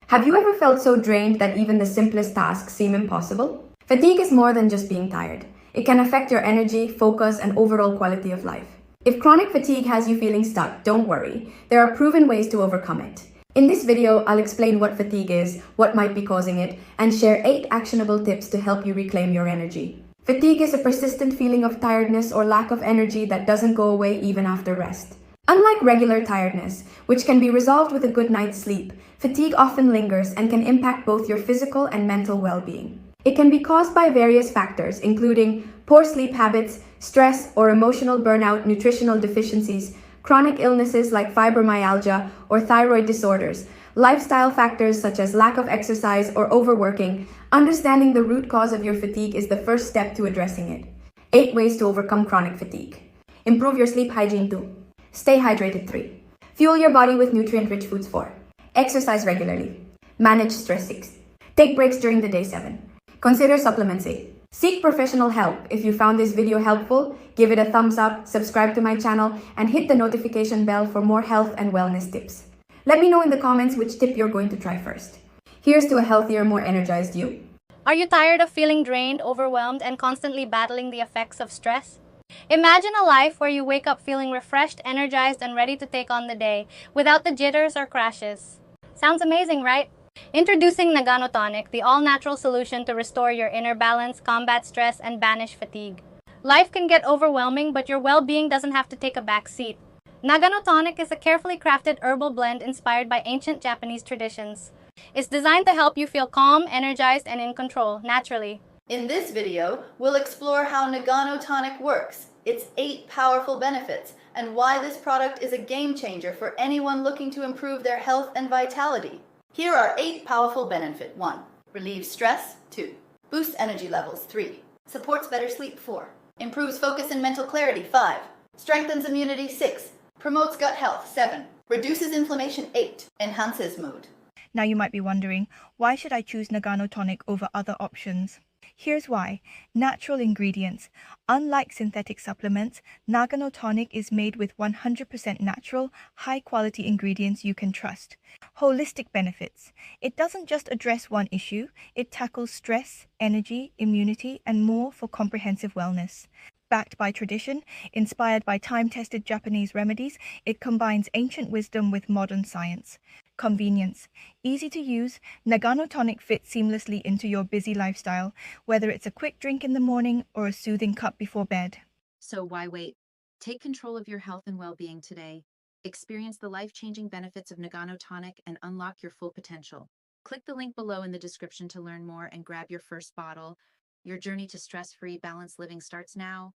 Have you ever felt so drained that even the simplest tasks seem impossible? Fatigue is more than just being tired. It can affect your energy, focus, and overall quality of life. If chronic fatigue has you feeling stuck, don't worry. There are proven ways to overcome it. In this video, I'll explain what fatigue is, what might be causing it, and share 8 actionable tips to help you reclaim your energy. Fatigue is a persistent feeling of tiredness or lack of energy that doesn't go away even after rest. Unlike regular tiredness, which can be resolved with a good night's sleep, fatigue often lingers and can impact both your physical and mental well-being. It can be caused by various factors, including poor sleep habits, stress or emotional burnout, nutritional deficiencies, chronic illnesses like fibromyalgia or thyroid disorders, lifestyle factors such as lack of exercise or overworking. Understanding the root cause of your fatigue is the first step to addressing it. 8 ways to overcome chronic fatigue. Improve your sleep hygiene 2. Stay hydrated 3. Fuel your body with nutrient-rich foods 4. Exercise regularly. Manage stress 6. Take breaks during the day 7. Consider supplements 8. Seek professional help. If you found this video helpful, give it a thumbs up, subscribe to my channel, and hit the notification bell for more health and wellness tips. Let me know in the comments which tip you're going to try first. Here's to a healthier, more energized you. Are you tired of feeling drained, overwhelmed, and constantly battling the effects of stress? Imagine a life where you wake up feeling refreshed, energized, and ready to take on the day without the jitters or crashes. Sounds amazing, right? Introducing Nagano Tonic, the all-natural solution to restore your inner balance, combat stress, and banish fatigue. Life can get overwhelming, but your well-being doesn't have to take a back seat. Nagano Tonic is a carefully crafted herbal blend inspired by ancient Japanese traditions. It's designed to help you feel calm, energized, and in control, naturally. In this video, we'll explore how Nagano Tonic works, its 8 powerful benefits, and why this product is a game changer for anyone looking to improve their health and vitality. Here are 8 powerful benefits. 1. Relieves stress. 2. Boosts energy levels. 3. Supports better sleep. 4. Improves focus and mental clarity. 5. Strengthens immunity. 6. Promotes gut health. 7. Reduces inflammation. 8. Enhances mood. Now you might be wondering, why should I choose Nagano Tonic over other options? Here's why. Natural ingredients. Unlike synthetic supplements, Nagano Tonic is made with 100% natural, high-quality ingredients you can trust. Holistic benefits. It doesn't just address one issue, it tackles stress, energy, immunity, and more for comprehensive wellness. Backed by tradition, inspired by time-tested Japanese remedies, it combines ancient wisdom with modern science. Convenience. Easy to use, Nagano Tonic fits seamlessly into your busy lifestyle, whether it's a quick drink in the morning or a soothing cup before bed. So why wait? Take control of your health and well-being today. Experience the life-changing benefits of Nagano Tonic and unlock your full potential. Click the link below in the description to learn more and grab your first bottle. Your journey to stress-free, balanced living starts now.